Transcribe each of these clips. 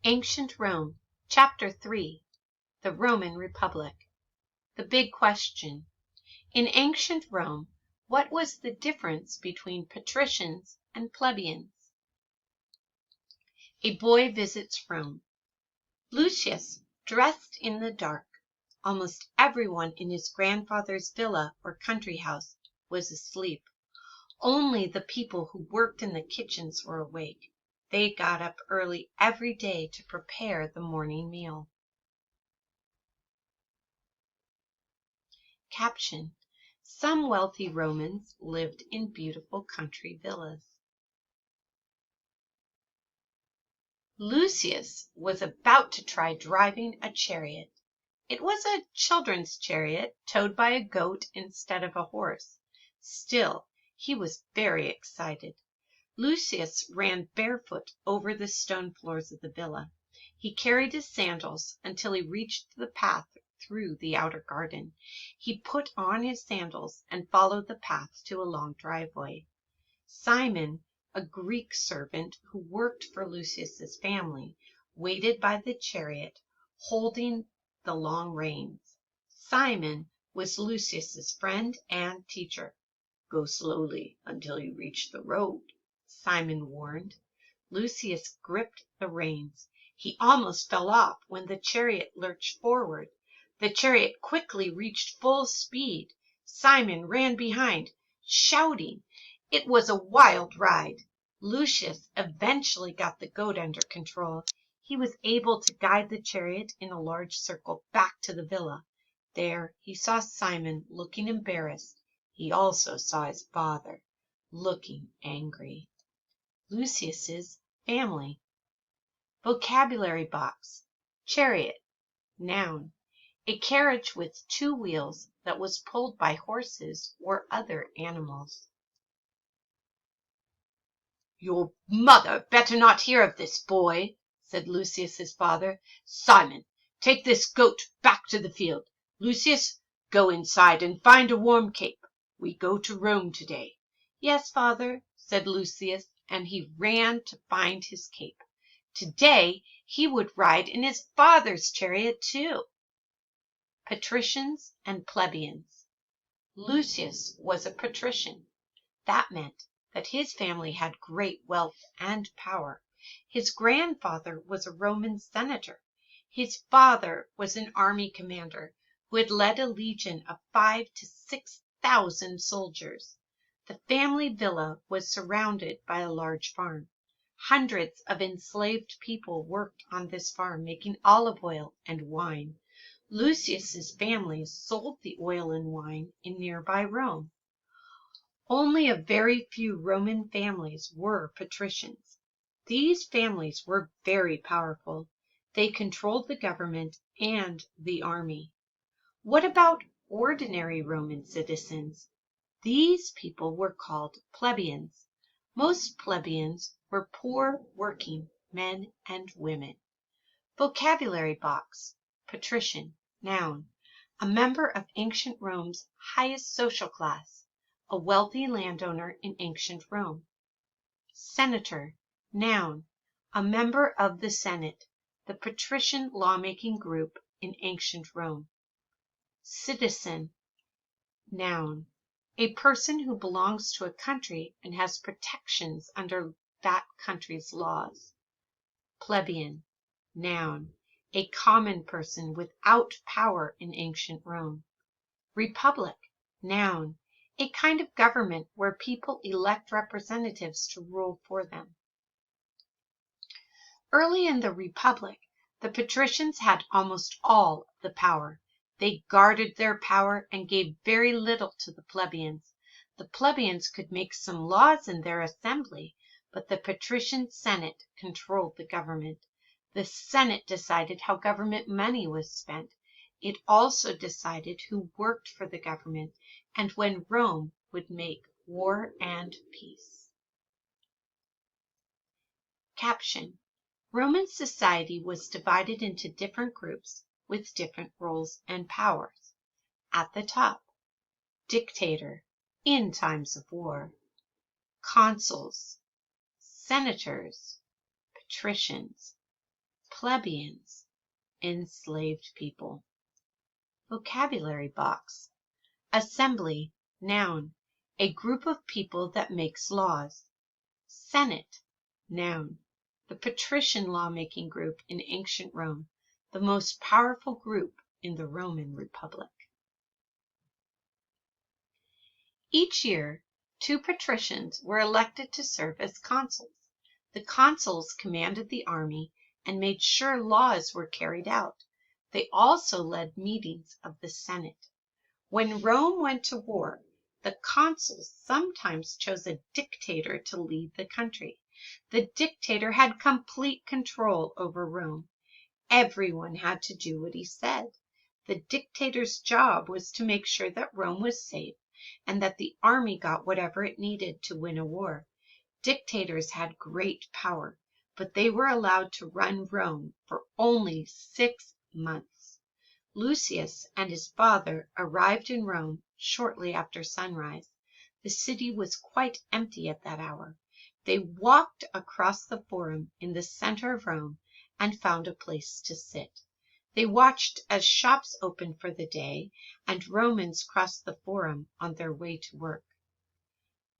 Ancient Rome, Chapter 3, The Roman Republic. The big question. In ancient Rome, what was the difference between patricians and plebeians? A boy visits Rome. Lucius, dressed in the dark. Almost everyone in his grandfather's villa or country house was asleep. Only the people who worked in the kitchens were awake. They got up early every day to prepare the morning meal. Caption. Some wealthy Romans lived in beautiful country villas. Lucius was about to try driving a chariot. It was a children's chariot towed by a goat instead of a horse. Still, he was very excited. Lucius ran barefoot over the stone floors of the villa. He carried his sandals until he reached the path through the outer garden. He put on his sandals and followed the path to a long driveway. Simon, a Greek servant who worked for Lucius's family, waited by the chariot, holding the long reins. Simon was Lucius's friend and teacher. "Go slowly until you reach the road," Simon warned. Lucius gripped the reins. He almost fell off when the chariot lurched forward. The chariot quickly reached full speed. Simon ran behind, shouting. It was a wild ride. Lucius eventually got the goat under control. He was able to guide the chariot in a large circle back to the villa. There he saw Simon looking embarrassed. He also saw his father, looking angry. Lucius's family. Vocabulary box. Chariot. Noun. A carriage with two wheels that was pulled by horses or other animals. "Your mother better not hear of this, boy," said Lucius's father. "Simon, take this goat back to the field. Lucius, go inside and find a warm cape. We go to Rome today." "Yes, father," said Lucius, and he ran to find his cape. Today he would ride in his father's chariot too. Patricians and Plebeians. Lucius was a patrician. That meant that his family had great wealth and power. His grandfather was a Roman senator. His father was an army commander who had led a legion of 5,000 to 6,000 soldiers. The family villa was surrounded by a large farm. Hundreds of enslaved people worked on this farm, making olive oil and wine. Lucius's family sold the oil and wine in nearby Rome. Only a very few Roman families were patricians. These families were very powerful. They controlled the government and the army. What about ordinary Roman citizens? These people were called plebeians. Most plebeians were poor working men and women. Vocabulary box. Patrician. Noun. A member of ancient Rome's highest social class. A wealthy landowner in ancient Rome. Senator. Noun. A member of the Senate, the patrician lawmaking group in ancient Rome. Citizen. Noun. A person who belongs to a country and has protections under that country's laws. Plebeian. Noun. A common person without power in ancient Rome. Republic. Noun. A kind of government where people elect representatives to rule for them. Early in the Republic, the patricians had almost all the power. They guarded their power and gave very little to the plebeians. The plebeians could make some laws in their assembly, but the patrician Senate controlled the government. The Senate decided how government money was spent. It also decided who worked for the government and when Rome would make war and peace. Caption. Roman society was divided into different groups with different roles and powers. At the top, dictator in times of war, consuls, senators, patricians, Plebeians, enslaved people. Vocabulary box. Assembly, noun, a group of people that makes laws. Senate, noun, the patrician lawmaking group in ancient Rome, the most powerful group in the Roman Republic. Each year, 2 patricians were elected to serve as consuls. The consuls commanded the army and made sure laws were carried out. They also led meetings of the Senate. When Rome went to war, the consuls sometimes chose a dictator to lead the country. The dictator had complete control over Rome. Everyone had to do what he said. The dictator's job was to make sure that Rome was safe and that the army got whatever it needed to win a war. Dictators had great power, but they were allowed to run Rome for only 6 months. Lucius and his father arrived in Rome shortly after sunrise. The city was quite empty at that hour. They walked across the Forum in the center of Rome and found a place to sit. They watched as shops opened for the day and Romans crossed the Forum on their way to work.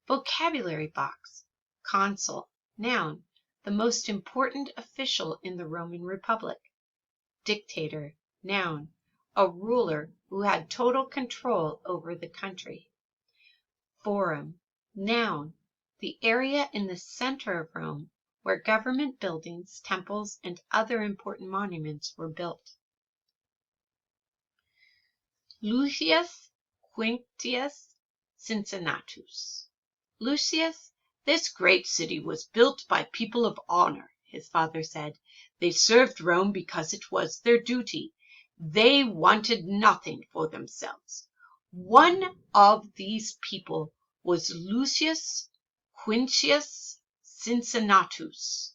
Vocabulary box. Consul, noun, the most important official in the Roman Republic. Dictator, noun, a ruler who had total control over the country. Forum, noun, the area in the center of Rome where government buildings, temples, and other important monuments were built. Lucius Quinctius Cincinnatus. Lucius, this great city was built by people of honor, his father said. They served Rome because it was their duty. They wanted nothing for themselves. One of these people was Lucius Quinctius Cincinnatus.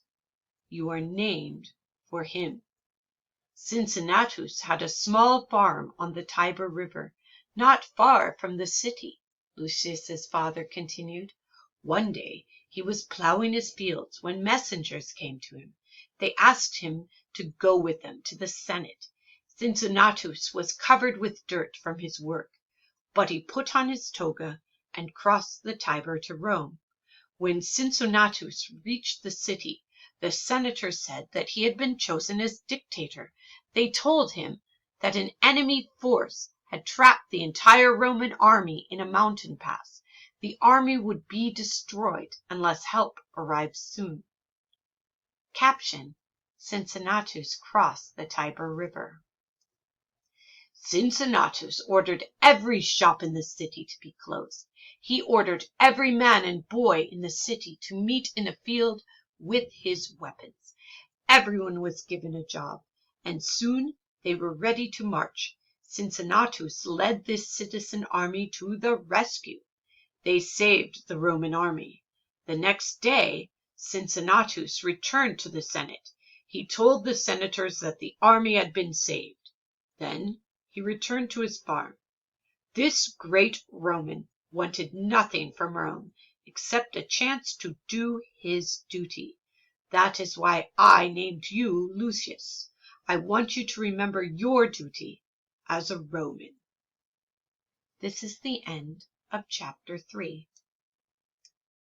You are named for him. Cincinnatus had a small farm on the Tiber River, not far from the city, Lucius's father continued. One day he was plowing his fields when messengers came to him. They asked him to go with them to the Senate. Cincinnatus was covered with dirt from his work, but he put on his toga and crossed the Tiber to Rome. When Cincinnatus reached the city, the senators said that he had been chosen as dictator. They told him that an enemy force had trapped the entire Roman army in a mountain pass. The army would be destroyed unless help arrived soon. Caption: Cincinnatus crossed the Tiber River. Cincinnatus ordered every shop in the city to be closed. He ordered every man and boy in the city to meet in a field with his weapons. Everyone was given a job, and soon they were ready to march. Cincinnatus led this citizen army to the rescue. They saved the Roman army. The next day, Cincinnatus returned to the Senate. He told the senators that the army had been saved. Then he returned to his farm. This great Roman wanted nothing from Rome except a chance to do his duty. That is why I named you Lucius. I want you to remember your duty as a Roman. This is the end of chapter 3.